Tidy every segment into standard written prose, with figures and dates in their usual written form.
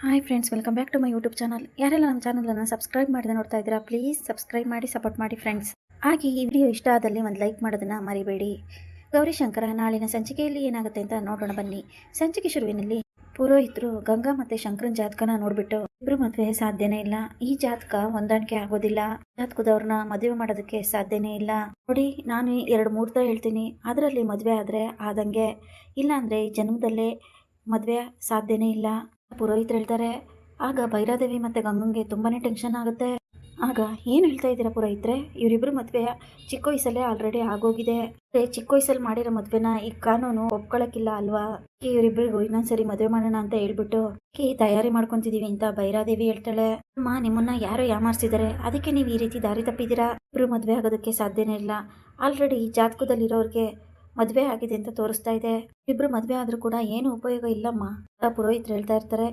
Hi friends, welcome back to my YouTube channel. ಯಾರೆಲ್ಲ ನಮ್ಮ ಚಾನಲನ್ನು ಸಬ್ಸ್ಕ್ರೈಬ್ ಮಾಡದೆ ನೋಡ್ತಾ ಇದ್ದೀರಾ, ಪ್ಲೀಸ್ ಸಬ್ಸ್ಕ್ರೈಬ್ ಮಾಡಿ ಸಪೋರ್ಟ್ ಮಾಡಿ ಫ್ರೆಂಡ್ಸ್. ಹಾಗೆ ಈ ವಿಡಿಯೋ ಇಷ್ಟ ಆದಲ್ಲಿ ಒಂದು ಲೈಕ್ ಮಾಡೋದನ್ನು ಮರಿಬೇಡಿ. ಗೌರಿಶಂಕರ ನಾಳಿನ ಸಂಚಿಕೆಯಲ್ಲಿ ಏನಾಗುತ್ತೆ ಅಂತ ನೋಡೋಣ ಬನ್ನಿ. ಸಂಚಿಕೆ ಶುರುವಿನಲ್ಲಿ ಪುರೋಹಿತರು ಗಂಗಾ ಮತ್ತು ಶಂಕರನ್ ಜಾತಕನ ನೋಡಿಬಿಟ್ಟು ಇಬ್ಬರು ಮದುವೆ ಸಾಧ್ಯನೇ ಇಲ್ಲ, ಈ ಜಾತಕ ಹೊಂದಾಣಿಕೆ ಆಗೋದಿಲ್ಲ, ಜಾತಕದವ್ರನ್ನ ಮದುವೆ ಮಾಡೋದಕ್ಕೆ ಸಾಧ್ಯನೇ ಇಲ್ಲ. ನೋಡಿ, ನಾನು 2 ಮುಹೂರ್ತ ಹೇಳ್ತೀನಿ, ಅದರಲ್ಲಿ ಮದುವೆ ಆದರೆ ಆದಂಗೆ, ಇಲ್ಲ ಅಂದರೆ ಈ ಜನ್ಮದಲ್ಲೇ ಮದುವೆ ಸಾಧ್ಯನೇ ಇಲ್ಲ ಪುರೋಹಿತರು ಹೇಳ್ತಾರೆ. ಆಗ ಭೈರಾದೇವಿ ಮತ್ತು ಗಂಗಂಗೆ ತುಂಬಾ ಟೆನ್ಷನ್ ಆಗುತ್ತೆ. ಆಗ ಏನು ಹೇಳ್ತಾ ಇದ್ದೀರಾ ಪುರೋಹಿತರೆ, ಇವರಿಬ್ಬರು ಮದುವೆ ಚಿಕ್ಕ ವಯಸ್ಸಲ್ಲೇ ಆಲ್ರೆಡಿ ಆಗೋಗಿದೆ. ಚಿಕ್ಕ ವಯಸ್ಸಲ್ಲಿ ಮಾಡಿರೋ ಮದುವೆನ ಈ ಕಾನೂನು ಒಪ್ಕೊಳ್ಳೋಕ್ಕಿಲ್ಲ ಅಲ್ವಾ? ಇವರಿಬ್ಬರಿಗೂ ಇನ್ನೊಂದ್ಸರಿ ಮದುವೆ ಮಾಡೋಣ ಅಂತ ಹೇಳ್ಬಿಟ್ಟು ತಯಾರಿ ಮಾಡ್ಕೊತಿದೀವಿ ಅಂತ ಭೈರಾದೇವಿ ಹೇಳ್ತಾಳೆ. ಅಮ್ಮ, ನಿಮ್ಮನ್ನ ಯಾರೋ ಯಾಮಾರಿಸಿದ್ದಾರೆ, ಅದಕ್ಕೆ ನೀವು ಈ ರೀತಿ ದಾರಿ ತಪ್ಪಿದ್ದೀರಾ. ಇಬ್ಬರು ಮದುವೆ ಆಗೋದಕ್ಕೆ ಸಾಧ್ಯನೇ ಇಲ್ಲ. ಆಲ್ರೆಡಿ ಜಾತಕದಲ್ಲಿರೋರಿಗೆ ಮದುವೆ ಆಗಿದೆ ಅಂತ ತೋರಿಸ್ತಾ ಇದೆ. ಇಬ್ರು ಮದುವೆ ಆದ್ರೂ ಕೂಡ ಏನು ಉಪಯೋಗ ಇಲ್ಲಮ್ಮ. ಪುರೋಹಿತರು ಹೇಳ್ತಾ ಇರ್ತಾರೆ,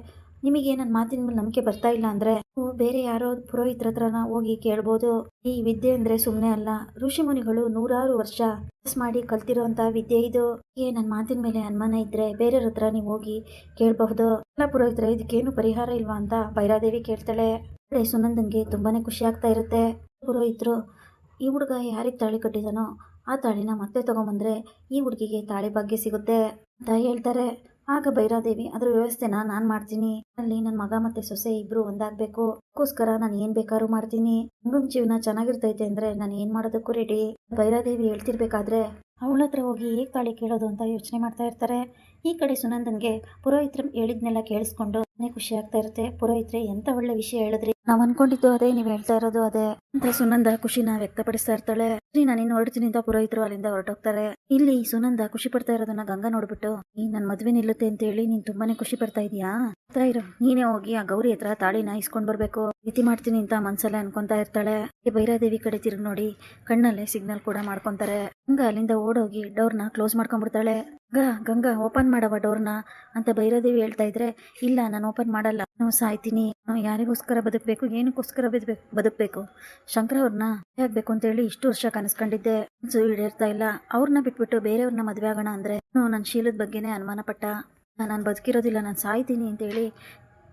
ನಿಮಗೆ ನನ್ನ ಮಾತಿನ ಮೇಲೆ ನಂಬಿಕೆ ಬರ್ತಾ ಇಲ್ಲ ಅಂದ್ರೆ ನೀವು ಬೇರೆ ಯಾರೋ ಪುರೋಹಿತರ ಹತ್ರನ ಹೋಗಿ ಕೇಳ್ಬೋದು. ಈ ವಿದ್ಯೆ ಅಂದ್ರೆ ಸುಮ್ಮನೆ ಅಲ್ಲ, ಋಷಿ ಮುನಿಗಳು 100 ವರ್ಷ ಮಾಡಿ ಕಲ್ತಿರೋಂತ ವಿದ್ಯೆ ಇದು. ನನ್ನ ಮಾತಿನ ಮೇಲೆ ಅನುಮಾನ ಇದ್ರೆ ಬೇರೆಯವ್ರ ಹತ್ರ ನೀವು ಹೋಗಿ ಕೇಳಬಹುದು. ಎಲ್ಲ ಪುರೋಹಿತರೆ, ಇದಕ್ಕೇನು ಪರಿಹಾರ ಇಲ್ವಾ ಅಂತ ಭೈರಾದೇವಿ ಕೇಳ್ತಾಳೆ. ಸುನಂದನ್ಗೆ ತುಂಬಾನೇ ಖುಷಿ ಆಗ್ತಾ ಇರುತ್ತೆ. ಪುರೋಹಿತರು, ಈ ಹುಡುಗ ಯಾರಿಗೆ ತಾಳಿ ಕಟ್ಟಿದಾನೋ ಆ ತಾಳಿನ ಮತ್ತೆ ತಗೊಂಬಂದ್ರೆ ಈ ಹುಡುಗಿಗೆ ತಾಳಿ ಭಾಗ್ಯ ಸಿಗುತ್ತೆ ಅಂತ ಹೇಳ್ತಾರೆ. ಆಗ ಭೈರಾದೇವಿ, ಅದ್ರ ವ್ಯವಸ್ಥೆನ ನಾನು ಮಾಡ್ತೀನಿ, ಅಲ್ಲಿ ನನ್ನ ಮಗ ಮತ್ತೆ ಸೊಸೆ ಇಬ್ರು ಒಂದಾಗಬೇಕು, ಅದಕ್ಕೋಸ್ಕರ ನಾನು ಏನ್ ಬೇಕಾದ್ರೂ ಮಾಡ್ತೀನಿ. ಗಂಗನ್ ಜೀವನ ಚೆನ್ನಾಗಿರ್ತೈತೆ ಅಂದ್ರೆ ನಾನು ಏನ್ ಮಾಡೋದಕ್ಕೂ ರೆಡಿ. ಭೈರಾದೇವಿ ಹೇಳ್ತಿರ್ಬೇಕಾದ್ರೆ ಅವಳ ಹತ್ರ ಹೋಗಿ ಹೇಗೆ ತಾಳಿ ಕೇಳೋದು ಅಂತ ಯೋಚನೆ ಮಾಡ್ತಾ ಇರ್ತಾರೆ. ಈ ಕಡೆ ಸುನಂದನ್ಗೆ ಪುರೋಹಿತರು ಹೇಳಿದ್ನೆಲ್ಲ ಕೇಳಿಸ್ಕೊಂಡು ಖುಷಿ ಆಗ್ತಾ ಇರುತ್ತೆ. ಪುರೋಹಿತ್ರೆ, ಎಂತ ಒಳ್ಳೆ ವಿಷಯ ಹೇಳಿದ್ರಿ, ನಾವ್ ಅನ್ಕೊಂಡಿದ್ದು ಅದೇ, ನೀವ್ ಹೇಳ್ತಾ ಇರೋದು ಅದೇ ಅಂತ ಸುನಂದ ಖುಷಿನ ವ್ಯಕ್ತಪಡಿಸ್ತಾ ಇರ್ತಾಳೆ. ನಾನು ಇನ್ನು ಹೊರಡ್ತೀನಿ ಅಂತ ಪುರೋಹಿತರು ಅಲ್ಲಿಂದ ಹೊರಟೋಗ್ತಾರೆ. ಇಲ್ಲಿ ಸುನಂದ ಖುಷಿ ಪಡ್ತಾ ಇರೋದನ್ನ ಗಂಗಾ ನೋಡ್ಬಿಟ್ಟು, ನನ್ ಮದ್ವೆ ನಿಲ್ಲುತ್ತೆ ಅಂತ ಹೇಳಿ ನೀನ್ ತುಂಬಾನೇ ಖುಷಿ ಪಡ್ತಾ ಇದೀಯಾ, ಇರು, ನೀನೇ ಹೋಗಿ ಆ ಗೌರಿ ಹತ್ರ ತಾಳಿನ ಇಸ್ಕೊಂಡ್ ಬರ್ಬೇಕು, ರೀತಿ ಮಾಡ್ತೀನಿ ಅಂತ ಮನ್ಸಲ್ಲೇ ಅನ್ಕೊಂತಾ ಇರ್ತಾಳೆ. ಭೈರಾದೇವಿ ಕಡೆ ತಿರುಗಿ ನೋಡಿ ಕಣ್ಣಲ್ಲೇ ಸಿಗ್ನಲ್ ಕೂಡ ಮಾಡ್ಕೊಂತಾರೆ. ಗಂಗಾ ಅಲ್ಲಿಂದ ಓಡೋಗಿ ಡೋರ್ನ ಕ್ಲೋಸ್ ಮಾಡ್ಕೊಂಡ್ಬಿಡ್ತಾಳೆ. ಗಂಗಾ ಓಪನ್ ಮಾಡವ ಡೋರ್ನ ಅಂತ ಭೈರಾದೇವಿ ಹೇಳ್ತಾ ಇದ್ರೆ, ಇಲ್ಲ ನಾನು ಓಪನ್ ಮಾಡಲ್ಲ, ನಾವು ಸಾಯ್ತೀನಿ, ನಾವು ಯಾರಿಗೋಸ್ಕರ ಬದುಕಬೇಕು, ಏನಕ್ಕೋಸ್ಕರ ಬದುಕಬೇಕು, ಶಂಕರ ಅವ್ರನ್ನ ಆಗ್ಬೇಕು ಅಂತ ಹೇಳಿ ಇಷ್ಟು ವರ್ಷ ಕನಸ್ಕೊಂಡಿದ್ದೆ, ಈಡೇರ್ತಾ ಇಲ್ಲ, ಅವ್ರನ್ನ ಬಿಟ್ಬಿಟ್ಟು ಬೇರೆಯವ್ರನ್ನ ಮದ್ವೆ ಆಗೋಣ ಅಂದ್ರೆ ನನ್ನ ಶೀಲದ ಬಗ್ಗೆನೇ ಅನುಮಾನ ಪಟ್ಟ, ನಾನು ಬದುಕಿರೋದಿಲ್ಲ, ನಾನು ಸಾಯ್ತೀನಿ ಅಂತ ಹೇಳಿ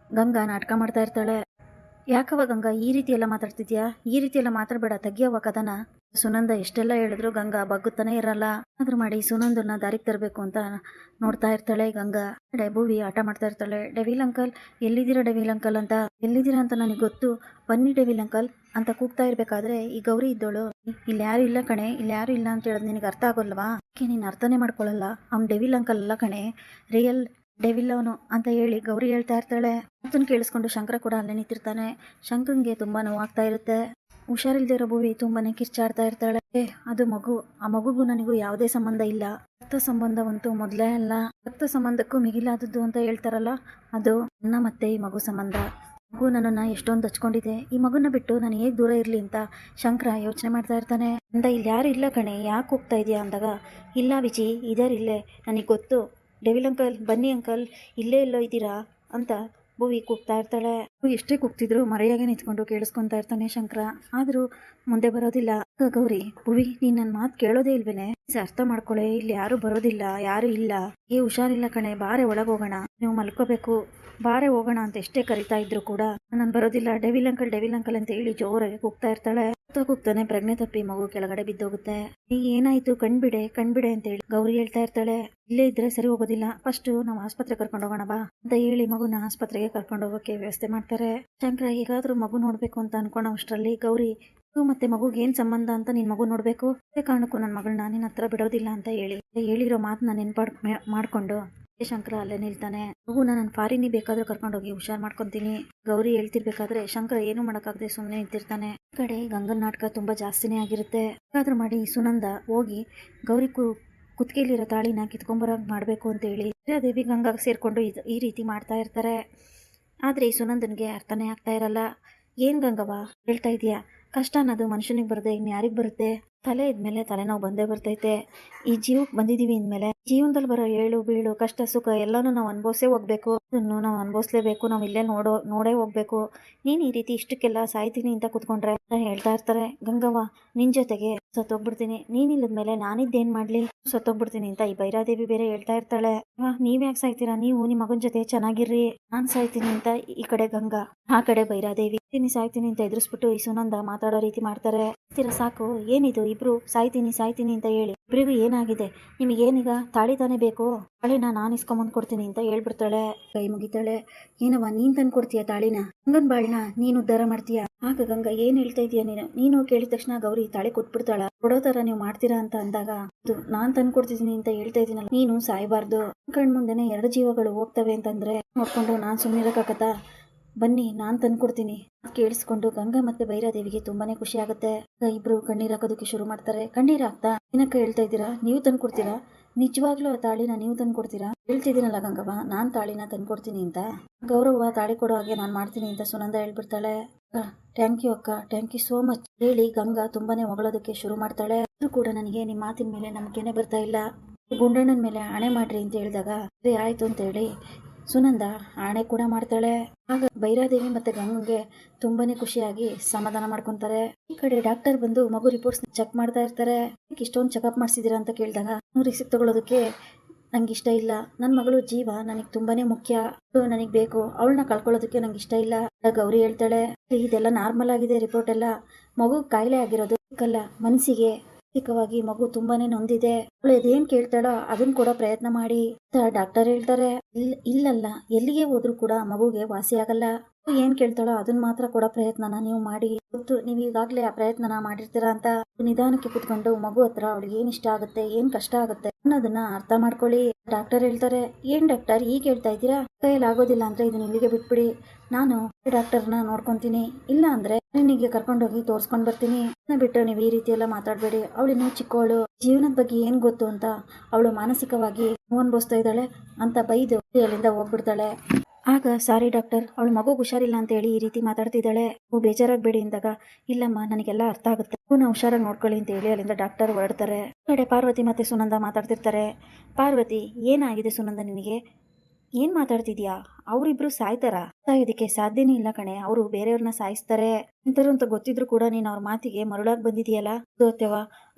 ಗಂಗಾ ನಾಟಕ ಮಾಡ್ತಾ ಇರ್ತಾಳೆ. ಯಾಕವ ಗಂಗಾ ಈ ರೀತಿ ಎಲ್ಲ ಮಾತಾಡ್ತಿದ್ಯಾ, ಈ ರೀತಿ ಎಲ್ಲ ಮಾತಾಡ್ಬೇಡ, ತೆಗಿಯವ ಕದನ. ಸುನಂದ ಎಷ್ಟೆಲ್ಲ ಹೇಳಿದ್ರು ಗಂಗಾ ಬಗ್ಗುತ್ತಾನೆ ಇರಲ್ಲ. ಆದ್ರೂ ಮಾಡಿ ಸುನಂದನ್ನ ದಾರಿಗೆ ತರಬೇಕು ಅಂತ ನೋಡ್ತಾ ಇರ್ತಾಳೆ. ಗಂಗಾ ಭೂವಿ ಆಟ ಮಾಡ್ತಾ ಇರ್ತಾಳೆ. ಡೆವಿಲ್ ಅಂಕಲ್ ಎಲ್ಲಿದ್ದೀರಾ, ಡೆವಿಲ್ ಅಂಕಲ್ ಅಂತ, ಎಲ್ಲಿದ್ದೀರಾ ಅಂತ ನನಗೆ ಗೊತ್ತು, ಬನ್ನಿ ಡೆವಿಲ್ ಅಂಕಲ್ ಅಂತ ಕೂಗ್ತಾ ಇರ್ಬೇಕಾದ್ರೆ ಈ ಗೌರಿ ಇದ್ದೋಳು, ಇಲ್ಲಿ ಯಾರು ಇಲ್ಲ ಕಣೆ, ಇಲ್ಲಿ ಯಾರು ಇಲ್ಲ ಅಂತ ಹೇಳೋದು ನಿನಗೆ ಅರ್ಥ ಆಗೋಲ್ವಾ, ನೀನು ಅರ್ಥನೇ ಮಾಡ್ಕೊಳ್ಳಲ್ಲ, ಅವ್ನು ಡೆವಿಲ್ ಅಂಕಲ್ ಅಲ್ಲ ಕಣೆ, ರಿಯಲ್ ಡೆವಿಲ್ ಅವನು ಅಂತ ಹೇಳಿ ಗೌರಿ ಹೇಳ್ತಾ ಇರ್ತಾಳೆ. ಅದನ್ನ ಕೇಳಿಸ್ಕೊಂಡು ಶಂಕರ ಕೂಡ ಅಲ್ಲೇ ನಿಂತಿರ್ತಾನೆ. ಶಂಕರನ್ಗೆ ತುಂಬಾ ನೋವಾಗ್ತಾ ಇರುತ್ತೆ. ಹುಷಾರಿಲ್ದೇ ಇರೋ ಭೂವಿ ತುಂಬಾನೇ ಕಿರ್ಚಾಡ್ತಾ ಇರ್ತಾಳೆ. ಅದು ಮಗು, ಆ ಮಗುಗೂ ನನಗೂ ಯಾವುದೇ ಸಂಬಂಧ ಇಲ್ಲ, ರಕ್ತ ಸಂಬಂಧವಂತೂ ಮೊದಲೇ ಅಲ್ಲ, ರಕ್ತ ಸಂಬಂಧಕ್ಕೂ ಮಿಗಿಲಾದದ್ದು ಅಂತ ಹೇಳ್ತಾರಲ್ಲ, ಅದು ನನ್ನ ಮತ್ತೆ ಈ ಮಗು ಸಂಬಂಧ. ಮಗು ನನ್ನನ್ನ ಎಷ್ಟೊಂದು ಹಚ್ಕೊಂಡಿದೆ, ಈ ಮಗುನ ಬಿಟ್ಟು ನಾನು ಹೇಗೆ ದೂರ ಇರ್ಲಿ ಅಂತ ಶಂಕರ ಯೋಚನೆ ಮಾಡ್ತಾ ಇರ್ತಾನೆ. ಅಂದ ಇಲ್ಲಿ ಯಾರು ಇಲ್ಲ ಕಣೆ, ಯಾಕೆ ಹೋಗ್ತಾ ಇದೆಯಾ ಅಂದಾಗ, ಇಲ್ಲ ವಿಜಿ ಇದಾರಿಲ್ಲೇ, ನನಗೆ ಗೊತ್ತು, ಡೆವಿಲ್ ಅಂಕಲ್ ಬನ್ನಿ ಅಂಕಲ್, ಇಲ್ಲೇ ಎಲ್ಲೋ ಇದ್ದೀರಾ ಅಂತ ಭೂವಿ ಕೂಗ್ತಾ ಇರ್ತಾಳೆ. ಎಷ್ಟೇ ಕೂಗ್ತಿದ್ರು ಮರೆಯಾಗೆ ನಿಂತ್ಕೊಂಡು ಕೇಳಿಸ್ಕೊಂತಾ ಇರ್ತಾನೆ ಶಂಕರ, ಆದ್ರೂ ಮುಂದೆ ಬರೋದಿಲ್ಲ. ಗೌರಿ, ಭೂವಿ ನೀನ್ ನನ್ನ ಮಾತು ಕೇಳೋದೇ ಇಲ್ವೇನೆ, ಅರ್ಥ ಮಾಡ್ಕೊಳ್ಳೆ, ಇಲ್ಲಿ ಯಾರು ಬರೋದಿಲ್ಲ, ಯಾರು ಇಲ್ಲ, ಹುಷಾರಿಲ್ಲ ಕಣೆ, ಬಾರೆ ಒಳಗೋಗೋಣ, ನೀವು ಮಲ್ಕೋಬೇಕು, ಬಾರೆ ಹೋಗೋಣ ಅಂತ ಎಷ್ಟೇ ಕರಿತಾ ಇದ್ರು ಕೂಡ ನಾನು ಬರೋದಿಲ್ಲ, ಡೆವಿಲ್ ಅಂಕಲ್ ಅಂತ ಹೇಳಿ ಜೋರಾಗಿ ಕೂಗ್ತಾ ಇರ್ತಾಳೆ. ಕೂಗ್ತಾನೆ ಪ್ರಜ್ಞೆ ತಪ್ಪಿ ಮಗು ಕೆಳಗಡೆ ಬಿದ್ದೋಗುತ್ತೆ. ಏನಾಯ್ತು, ಕಣ್ಬಿಡೆ ಅಂತ ಹೇಳಿ ಗೌರಿ ಹೇಳ್ತಾ ಇರ್ತಾಳೆ. ಇಲ್ಲೇ ಇದ್ರೆ ಸರಿ ಹೋಗೋದಿಲ್ಲ, ಫಸ್ಟ್ ನಾವು ಆಸ್ಪತ್ರೆ ಕರ್ಕೊಂಡು ಹೋಗೋಣ ಬಾ ಅಂತ ಹೇಳಿ ಮಗುನ ಆಸ್ಪತ್ರೆಗೆ ಕರ್ಕೊಂಡು ಹೋಗೋಕೆ ವ್ಯವಸ್ಥೆ ಮಾಡ್ತಾರೆ. ಶಂಕರ ಹೇಗಾದ್ರೂ ಮಗು ನೋಡ್ಬೇಕು ಅಂತ ಅನ್ಕೊಂಡವಷ್ಟರಲ್ಲಿ ಗೌರಿ, ಮತ್ತೆ ಮಗುಗೆ ಏನ್ ಸಂಬಂಧ ಅಂತ ನಿನ್ ಮಗು ನೋಡ್ಬೇಕು, ಅದೇ ಕಾರಣಕ್ಕೂ ನನ್ನ ಮಗಳನ್ನ ನಿನ್ನ ಹತ್ರ ಬಿಡೋದಿಲ್ಲ ಅಂತ ಹೇಳಿರೋ ಮಾತನ್ನ ನೆನ್ಪಾಡ್ ಮಾಡ್ಕೊಂಡು ಶಂಕರ ಅಲ್ಲೇ ನಿಲ್ತಾನೆ. ಮಗುನ ನಾನು ಫಾರಿನಿ ಬೇಕಾದ್ರೂ ಕರ್ಕೊಂಡೋಗಿ ಹುಷಾರ್ ಮಾಡ್ಕೊಂತೀನಿ. ಗೌರಿ ಹೇಳ್ತಿರ್ಬೇಕಾದ್ರೆ ಶಂಕರ ಏನು ಮಾಡಕ್ಕಾಗದೆ ಸುಮ್ಮನೆ ನಿಂತಿರ್ತಾನೆ. ಈ ಕಡೆ ಗಂಗನ್ ನಾಟಕ ತುಂಬಾ ಜಾಸ್ತಿನೇ ಆಗಿರುತ್ತೆ. ಹೇಗಾದ್ರೂ ಮಾಡಿ ಸುನಂದ ಹೋಗಿ ಗೌರಿ ಕುತ್ತಿಗೆಲಿರೋ ತಾಳಿನ ಕಿತ್ಕೊಂಬರಾಗ್ ಮಾಡ್ಬೇಕು ಅಂತ ಹೇಳಿ ದೇವಿ ಗಂಗಾ ಸೇರ್ಕೊಂಡು ಈ ರೀತಿ ಮಾಡ್ತಾ ಇರ್ತಾರೆ. ಆದ್ರೆ ಈ ಸುನಂದನ್ಗೆ ಅರ್ಥನೇ ಆಗ್ತಾ ಇರಲ್ಲ. ಏನ್ ಗಂಗವ್ವ ಹೇಳ್ತಾ ಇದೀಯಾ, ಕಷ್ಟ ಅನ್ನೋದು ಮನುಷ್ಯನಿಗೆ ಬರದೆ ಇನ್ ಯಾರಿಗ್ ಬರುತ್ತೆ, ತಲೆ ಇದ್ಮೇಲೆ ತಲೆನೋವು ಬಂದೇ ಬರ್ತೈತೆ. ಈ ಜೀವಕ್ಕೆ ಬಂದಿದ್ದೀವಿ ಅಂದಮೇಲೆ ಜೀವನದಲ್ಲಿ ಬರೋ ಏಳು ಬೀಳು ಕಷ್ಟ ಸುಖ ಎಲ್ಲನೂ ನಾವು ಅನುಭವಿಸೇ ಹೋಗ್ಬೇಕು. ಅದನ್ನು ನಾವು ಅನುಭವಿಸ್ಲೇಬೇಕು. ನಾವು ಇಲ್ಲೇ ನೋಡೇ ಹೋಗ್ಬೇಕು. ನೀನು ಈ ರೀತಿ ಇಷ್ಟಕ್ಕೆಲ್ಲ ಸಾಯ್ತೀನಿ ಅಂತ ಕೂತ್ಕೊಂಡ್ರೆ ಹೇಳ್ತಾ ಇರ್ತಾರೆ, ಗಂಗವ್ವ ನಿನ್ ಜೊತೆಗೆ ಸತ್ತೋಗ್ಬಿಡ್ತೀನಿ, ನೀನಿಲ್ಲದ್ಮೇಲೆ ನಾನಿದ್ದೇನ್ ಮಾಡ್ಲಿ, ಸತ್ತೋಗ್ಬಿಡ್ತೀನಿ ಅಂತ ಈ ಭೈರಾದೇವಿ ಬೇರೆ ಹೇಳ್ತಾ ಇರ್ತಾಳೆ. ನೀವ್ ಯಾಕೆ ಸಾಯ್ತೀರಾ, ನೀವು ನಿಮ್ಮ ಮಗನ ಜೊತೆ ಚೆನ್ನಾಗಿರ್ರಿ, ನಾನ್ ಸಾಯ್ತೀನಿ ಅಂತ ಈ ಕಡೆ ಗಂಗಾ, ಆ ಕಡೆ ಭೈರಾದೇವಿ ಸಾಯ್ತೀನಿ ಅಂತ ಎದುರಿಸ್ಬಿಟ್ಟು ಈ ಸುನಂದ ಮಾತಾಡೋ ರೀತಿ ಮಾಡ್ತಾರೆ. ಸಾಕು, ಏನಿದು ಇಬ್ರು ಸಾಯ್ತೀನಿ ಸಾಯ್ತೀನಿ ಅಂತ ಹೇಳಿ, ಇಬ್ರಿಗೂ ಏನಾಗಿದೆ, ನಿಮಗೇನೀಗ ತಾಳಿ ತಾನೇ ಬೇಕು, ತಾಳಿನ ನಾನು ಇಸ್ಕೊಂಬಂದ್ ಕೊಡ್ತೀನಿ ಅಂತ ಹೇಳ್ಬಿಡ್ತಾಳೆ. ಕೈ ಮುಗಿತಾಳೆ. ಏನವ್ವ ನೀನ್ ತಂದು ಕೊಡ್ತೀಯ ತಾಳಿನ, ಗಂಗನ್ ಬಾಳ್ನ ನೀನು ಉದ್ಧಾರ ಮಾಡ್ತೀಯ. ಆಗ ಗಂಗಾ ಏನ್ ಹೇಳ್ತಾ ಇದೀಯ ನೀನು ಕೇಳಿದ ತಕ್ಷಣ ಗೌರಿ ತಾಳಿ ಕೊಟ್ಬಿಡ್ತಾಳ. ಕೊಡೋ ತರ ನೀವು ಮಾಡ್ತೀರಾ ಅಂತ ಅಂದಾಗ, ನಾನ್ ತಂದು ಕೊಡ್ತಿದ್ದೀನಿ ಅಂತ ಹೇಳ್ತಾ ಇದೀನಲ್ಲ, ನೀನು ಸಾಯ್ಬಾರ್ದು, ಕಣ್ ಮುಂದೆನೆ 2 ಜೀವಗಳು ಹೋಗ್ತವೆ ಅಂತಂದ್ರೆ ನೋಡ್ಕೊಂಡು ನಾನ್ ಸುಮ್ಮನಿರಕ್ಕಾಗತ್ತಾ, ಬನ್ನಿ ನಾನ್ ತಂದ್ಕೊಡ್ತೀನಿ. ಕೇಳಿಸ್ಕೊಂಡು ಗಂಗಾ ಮತ್ತೆ ಭೈರಾದೇವಿಗೆ ತುಂಬಾನೇ ಖುಷಿ ಆಗುತ್ತೆ. ಇಬ್ರು ಕಣ್ಣೀರ್ ಹಾಕೋದಕ್ಕೆ ಶುರು ಮಾಡ್ತಾರೆ. ಕಣ್ಣೀರ್ ಹಾಕ್ತಾ ಏನಕ್ಕ ಹೇಳ್ತಾ ಇದ್ದೀರಾ, ನೀವು ತಂದ್ಕೊಡ್ತೀರಾ, ನಿಜವಾಗ್ಲೂ ಆ ತಾಳಿನ ನೀವು ತಂದ್ಕೊಡ್ತೀರಾ, ಹೇಳ್ತಿದ್ದೀನಲ್ಲ ಗಂಗವ್ವ ನಾನ್ ತಾಳಿನ ತಂದ್ಕೊಡ್ತೀನಿ ಅಂತ, ಗೌರವ ತಾಳಿ ಕೊಡೋ ಹಾಗೆ ನಾನ್ ಮಾಡ್ತೀನಿ ಅಂತ ಸುನಂದ ಹೇಳ್ಬಿಡ್ತಾಳೆ. ಥ್ಯಾಂಕ್ ಯು ಅಕ್ಕ, ಥ್ಯಾಂಕ್ ಯು ಸೋ ಮಚ್ ಹೇಳಿ ಗಂಗಾ ತುಂಬಾನೇ ಹೊಗಳೋದಕ್ಕೆ ಶುರು ಮಾಡ್ತಾಳೆ. ಆದ್ರೂ ಕೂಡ ನನಗೆ ನಿಮ್ಮ ಮಾತಿನ ಮೇಲೆ ನಂಬಿಕೆನೆ ಬರ್ತಾ ಇಲ್ಲ, ಗುಂಡಣ್ಣನ ಮೇಲೆ ಆಣೆ ಮಾಡ್ರಿ ಅಂತ ಹೇಳಿದಾಗ ಸರಿ ಆಯ್ತು ಅಂತ ಹೇಳಿ ಸುನಂದ ಆಣೆ ಕೂಡ ಮಾಡ್ತಾಳೆ. ಆಗ ಭೈರಾದೇವಿ ಮತ್ತೆ ಗಂಗಂಗೆ ತುಂಬಾನೇ ಖುಷಿಯಾಗಿ ಸಮಾಧಾನ ಮಾಡ್ಕೊಂತಾರೆ. ಈ ಕಡೆ ಡಾಕ್ಟರ್ ಬಂದು ಮಗು ರಿಪೋರ್ಟ್ಸ್ ಚೆಕ್ ಮಾಡ್ತಾ ಇರ್ತಾರೆ. ಇಷ್ಟೊಂದು ಚೆಕಪ್ ಮಾಡಿಸಿದಿರಾ ಅಂತ ಕೇಳಿದಾಗ ರಿಸಿಪ್ಟ್ ತಗೊಳ್ಳೋದಕ್ಕೆ ನಂಗೆ ಇಷ್ಟ ಇಲ್ಲ, ನನ್ನ ಮಗಳು ಜೀವ ನನಗೆ ತುಂಬಾನೇ ಮುಖ್ಯ, ನನಗೆ ಬೇಕು, ಅವಳನ್ನ ಕಳ್ಕೊಳ್ಳೋದಕ್ಕೆ ನಂಗೆ ಇಷ್ಟ ಇಲ್ಲ. ಗೌರಿ ಹೇಳ್ತಾಳೆ, ಇದೆಲ್ಲ ನಾರ್ಮಲ್ ಆಗಿದೆ, ರಿಪೋರ್ಟ್ ಎಲ್ಲ ಮಗು ಕಾಯಿಲೆ ಆಗಿರೋದು ಮನಸ್ಸಿಗೆ ಮಾನಸಿಕವಾಗಿ ಮಗು ತುಂಬಾನೇ ನೊಂದಿದೆ, ಅವಳು ಅದೇನ್ ಕೇಳ್ತಾಳೋ ಅದನ್ನ ಕೂಡ ಪ್ರಯತ್ನ ಮಾಡಿ. ಡಾಕ್ಟರ್ ಹೇಳ್ತಾರೆ, ಇಲ್ಲಲ್ಲ ಎಲ್ಲಿಗೆ ಹೋದ್ರು ಕೂಡ ಮಗುಗೆ ವಾಸಿ ಆಗಲ್ಲ, ಏನ್ ಕೇಳ್ತಾಳೋ ಅದನ್ನ ಮಾತ್ರ ಕೂಡ ಪ್ರಯತ್ನನ ನೀವು ಮಾಡಿ, ಗೊತ್ತು ನೀವು ಈಗಾಗ್ಲೇ ಆ ಪ್ರಯತ್ನನ ಮಾಡಿರ್ತೀರಾ ಅಂತ. ನಿಧಾನಕ್ಕೆ ಕುತ್ಕೊಂಡು ಮಗು ಹತ್ರ ಅವಳಿಗೆ ಏನ್ ಇಷ್ಟ ಆಗುತ್ತೆ, ಏನ್ ಕಷ್ಟ ಆಗುತ್ತೆ ಅನ್ನೋದನ್ನ ಅರ್ಥ ಮಾಡ್ಕೊಳ್ಳಿ. ಡಾಕ್ಟರ್ ಹೇಳ್ತಾರೆ, ಏನ್ ಡಾಕ್ಟರ್ ಈಗ ಹೇಳ್ತಾ ಇದ್ದೀರಾ, ಕೈಯಲ್ಲಿ ಆಗೋದಿಲ್ಲ ಅಂದ್ರೆ ಇದನ್ನ ಇಲ್ಲಿಗೆ ಬಿಟ್ಬಿಡಿ, ನಾನು ಡಾಕ್ಟರ್ನ ನೋಡ್ಕೊಂತೀನಿ, ಇಲ್ಲ ಅಂದ್ರೆ ನಿನಗೆ ಕರ್ಕೊಂಡೋಗಿ ತೋರ್ಸ್ಕೊಂಡ್ ಬರ್ತೀನಿ, ಬಿಟ್ಟು ನೀವು ಈ ರೀತಿ ಎಲ್ಲ ಮಾತಾಡ್ಬೇಡಿ, ಅವಳಿನ್ನು ಚಿಕ್ಕವಳು, ಜೀವನದ ಬಗ್ಗೆ ಏನ್ ಗೊತ್ತು ಅಂತ ಅವಳು ಮಾನಸಿಕವಾಗಿ ಅನುಭವಿಸ್ತಾ ಇದ್ದಾಳೆ ಅಂತ ಬೈದು ಅಲ್ಲಿಂದ ಹೋಗ್ಬಿಡ್ತಾಳೆ. ಆಗ ಸಾರಿ ಡಾಕ್ಟರ್, ಅವಳು ಮಗು ಹುಷಾರಿಲ್ಲ ಅಂತ ಹೇಳಿ ಈ ರೀತಿ ಮಾತಾಡ್ತಿದ್ದಾಳೆ, ಬೇಜಾರಾಗಬೇಡಿ ಅಂದಾಗ, ಇಲ್ಲಮ್ಮ ನನಗೆಲ್ಲ ಅರ್ಥ ಆಗುತ್ತೆ, ನಾವು ಹುಷಾರಾಗಿ ನೋಡ್ಕೊಳ್ಳಿ ಅಂತ ಹೇಳಿ ಅಲ್ಲಿಂದ ಡಾಕ್ಟರ್ ಹೊರಡ್ತಾರೆ. ಕಡೆ ಪಾರ್ವತಿ ಮತ್ತೆ ಸುನಂದ ಮಾತಾಡ್ತಿರ್ತಾರೆ. ಪಾರ್ವತಿ, ಏನಾಗಿದೆ ಸುನಂದ, ನಿನಗೆ ಏನ್ ಮಾತಾಡ್ತಿದ್ಯಾ, ಅವರಿಬ್ರು ಸಾಯ್ತಾರ, ಸಾಯೋದಕ್ಕೆ ಸಾಧ್ಯನೇ ಇಲ್ಲ ಕಣೆ, ಅವರು ಬೇರೆಯವ್ರನ್ನ ಸಾಯಿಸ್ತಾರೆ ಇಂಥವ್ರು ಅಂತ ಗೊತ್ತಿದ್ರು ಕೂಡ ನೀನು ಅವ್ರ ಮಾತಿಗೆ ಮರುಳಾಗಿ ಬಂದಿದೆಯಲ್ಲ. ಗೊತ್ತೇವ,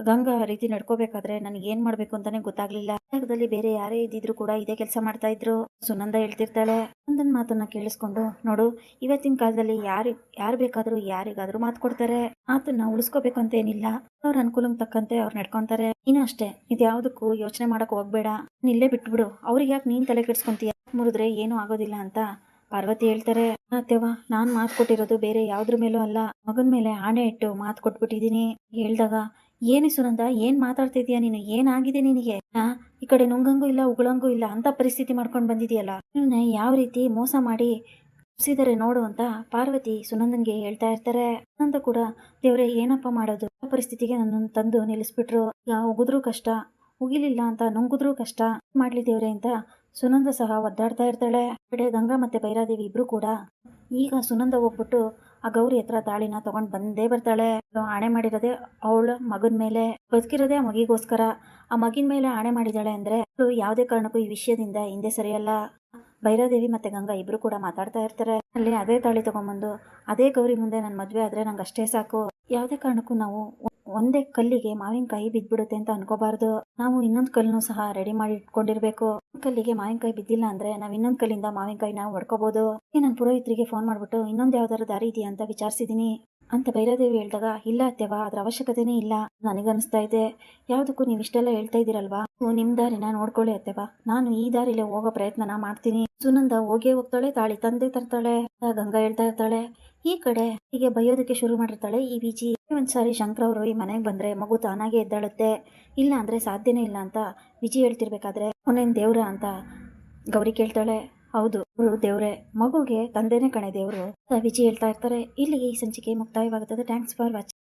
ಗಂಗಾ ಆ ರೀತಿ ನಡ್ಕೋಬೇಕಾದ್ರೆ ನನಗೆ ಏನ್ ಮಾಡ್ಬೇಕು ಅಂತಾನೆ ಗೊತ್ತಾಗ್ಲಿಲ್ಲ, ಜಾಗದಲ್ಲಿ ಬೇರೆ ಯಾರೇ ಇದ್ದಿದ್ರು ಕೂಡ ಇದೇ ಕೆಲಸ ಮಾಡ್ತಾ ಇದ್ರು. ಸುನಂದ ಹೇಳ್ತಿರ್ತಾಳೆ. ಸುನಂದನ್ ಮಾತನ್ನ ಕೇಳಿಸ್ಕೊಂಡು, ನೋಡು ಇವತ್ತಿನ ಕಾಲದಲ್ಲಿ ಯಾರು ಬೇಕಾದ್ರೂ ಯಾರಿಗಾದ್ರೂ ಮಾತು ಕೊಡ್ತಾರೆ, ಮಾತನ್ನ ಉಳಿಸ್ಕೋಬೇಕಂತ ಏನಿಲ್ಲ, ಅವ್ರ ಅನುಕೂಲಕ್ಕೆ ತಕ್ಕಂತೆ ಅವ್ರು ನಡ್ಕೊಂತಾರೆ. ನೀನು ಅಷ್ಟೇ, ಇದ್ಯಾವುದಕ್ಕೂ ಯೋಚನೆ ಮಾಡಕ್ ಹೋಗ್ಬೇಡ, ಇಲ್ಲೇ ಬಿಟ್ಬಿಡು, ಅವ್ರಿಗೆ ಯಾಕೆ ನೀನ್ ತಲೆ ಕೆಡ್ಸ್ಕೊಂತೀಯ, ಮುರಿದ್ರೆ ಏನೂ ಆಗೋದಿಲ್ಲ ಅಂತ ಪಾರ್ವತಿ ಹೇಳ್ತಾರೆ. ಅತ್ತೆವ, ನಾನ್ ಮಾತು ಕೊಟ್ಟಿರೋದು ಬೇರೆ ಯಾವ್ದ್ರ ಮೇಲೂ ಅಲ್ಲ, ಮಗನ ಮೇಲೆ ಆಣೆ ಇಟ್ಟು ಮಾತು ಕೊಟ್ಬಿಟ್ಟಿದೀನಿ ಹೇಳ್ದಾಗ, ಏನೇ ಸುನಂದ ಏನ್ ಮಾತಾಡ್ತಿದ್ಯಾ ನೀನು, ಏನಾಗಿದೆ ನಿನಗೆ, ಈ ಕಡೆ ನುಂಗಂಗೂ ಇಲ್ಲ ಉಗುಳಂಗೂ ಇಲ್ಲ ಅಂತ ಪರಿಸ್ಥಿತಿ ಮಾಡ್ಕೊಂಡು ಬಂದಿದೆಯಲ್ಲ, ನಿನ್ನ ಯಾವ ರೀತಿ ಮೋಸ ಮಾಡಿ ಸಿದರೆ ನೋಡು ಅಂತ ಪಾರ್ವತಿ ಸುನಂದನ್ಗೆ ಹೇಳ್ತಾ ಇರ್ತಾರೆ. ಸುನಂದ ಕೂಡ, ದೇವ್ರೆ ಏನಪ್ಪ ಮಾಡೋದು, ಆ ಪರಿಸ್ಥಿತಿಗೆ ನನ್ನನ್ನು ತಂದು ನಿಲ್ಲಿಸ್ಬಿಟ್ರು, ಉಗಿದ್ರೂ ಕಷ್ಟ, ಉಗಿಲಿಲ್ಲ ಅಂತ ನುಂಗುದ್ರೂ ಕಷ್ಟ, ಮಾಡ್ಲಿ ದೇವ್ರೆ ಅಂತ ಸುನಂದ ಸಹ ಒದ್ದಾಡ್ತಾ ಇರ್ತಾಳೆ. ಕಡೆ ಗಂಗಾ ಮತ್ತೆ ಭೈರಾದೇವಿ ಇಬ್ರು ಕೂಡ ಈಗ ಸುನಂದ ಹೋಗ್ಬಿಟ್ಟು ಆ ಗೌರಿ ಹತ್ರ ತಾಳಿನ ತಗೊಂಡ್ ಬಂದೇ ಬರ್ತಾಳೆ. ಆಣೆ ಮಾಡಿರೋದೆ ಅವಳ ಮಗನ ಮೇಲೆ, ಬದುಕಿರೋದೇ ಆ ಮಗಿಗೋಸ್ಕರ, ಆ ಮಗಿನ ಮೇಲೆ ಆಣೆ ಮಾಡಿದಾಳೆ ಅಂದ್ರೆ ಅವಳು ಯಾವುದೇ ಕಾರಣಕ್ಕೂ ಈ ವಿಷಯದಿಂದ ಹಿಂದೆ ಸರಿಯಲ್ಲ. ಭೈರಾದೇವಿ ಮತ್ತೆ ಗಂಗಾ ಇಬ್ರು ಕೂಡ ಮಾತಾಡ್ತಾ ಇರ್ತಾರೆ. ಅಲ್ಲಿ ಅದೇ ತಾಳಿ ತಗೊಂಡ್ಬಂದು ಅದೇ ಗೌರಿ ಮುಂದೆ ನನ್ನ ಮದ್ವೆ ಆದ್ರೆ ನಂಗೆ ಅಷ್ಟೇ ಸಾಕು, ಯಾವುದೇ ಕಾರಣಕ್ಕೂ ನಾವು ಒಂದೇ ಕಲ್ಲಿಗೆ ಮಾವಿನಕಾಯಿ ಬಿದ್ಬಿಡುತ್ತೆ ಅಂತ ಅನ್ಕೋಬಾರ್ದು, ನಾವು ಇನ್ನೊಂದು ಕಲ್ಲನ್ನು ಸಹ ರೆಡಿ ಮಾಡಿ ಇಟ್ಕೊಂಡಿರ್ಬೇಕು, ಕಲ್ಲಿಗೆ ಮಾವಿನಕಾಯಿ ಬಿದ್ದಿಲ್ಲ ಅಂದ್ರೆ ನಾವ್ ಇನ್ನೊಂದ್ ಕಲ್ಲಿಂದ ಮಾವಿನಕಾಯಿನ ಹೊಡ್ಕೋಬಹುದು. ನಾನು ಪುರೋಹಿತರಿಗೆ ಫೋನ್ ಮಾಡ್ಬಿಟ್ಟು ಇನ್ನೊಂದ್ ಯಾವ್ದಾದ್ರು ದಾರಿ ಇದೆಯಾ ಅಂತ ವಿಚಾರಿಸಿದೀನಿ ಅಂತ ಭೈರಾದೇವಿ ಹೇಳಿದಾಗ, ಇಲ್ಲ ಅತ್ತೆವಾ ಅದ್ರ ಅವಶ್ಯಕತೆನೇ ಇಲ್ಲ, ನನಗನ್ನಿಸ್ತಾ ಇದೆ ಯಾವ್ದಕ್ಕೂ ನೀವು ಇಷ್ಟೆಲ್ಲ ಹೇಳ್ತಾ ಇದ್ದೀರಲ್ವಾ, ನಿಮ್ ದಾರಿನ ನೋಡ್ಕೊಳ್ಳಿ ಅತ್ತೆವಾ, ನಾನು ಈ ದಾರಿಲೇ ಹೋಗೋ ಪ್ರಯತ್ನನ ಮಾಡ್ತೀನಿ. ಸುನಂದ ಹೋಗೇ ಹೋಗ್ತಾಳೆ, ತಾಳಿ ತಂದೆ ತರ್ತಾಳೆ. ಗಂಗಾ ಹೇಳ್ತಾ ಇರ್ತಾಳೆ. ಈ ಕಡೆ ಹೀಗೆ ಬೈಯೋದಕ್ಕೆ ಶುರು ಮಾಡಿರ್ತಾಳೆ ಈ ವಿಜಿ. ಒಂದ್ಸಾರಿ ಶಂಕರ್ ಅವರು ಈ ಮನೆಗೆ ಬಂದ್ರೆ ಮಗು ತಾನಾಗೆ ಎದ್ದಾಳುತ್ತೆ, ಇಲ್ಲ ಅಂದ್ರೆ ಸಾಧ್ಯನೇ ಇಲ್ಲ ಅಂತ ವಿಜಿ ಹೇಳ್ತಿರ್ಬೇಕಾದ್ರೆ, ಅವನೇನ್ ದೇವ್ರ ಅಂತ ಗೌರಿ ಕೇಳ್ತಾಳೆ. ಹೌದು, ಅವರು ದೇವ್ರೆ, ಮಗುಗೆ ತಂದೆನೇ ಕಣೆ ದೇವ್ರು ವಿಜಿ ಹೇಳ್ತಾ ಇರ್ತಾರೆ. ಇಲ್ಲಿಗೆ ಈ ಸಂಚಿಕೆ ಮುಕ್ತಾಯವಾಗುತ್ತದೆ. Thanks for watching.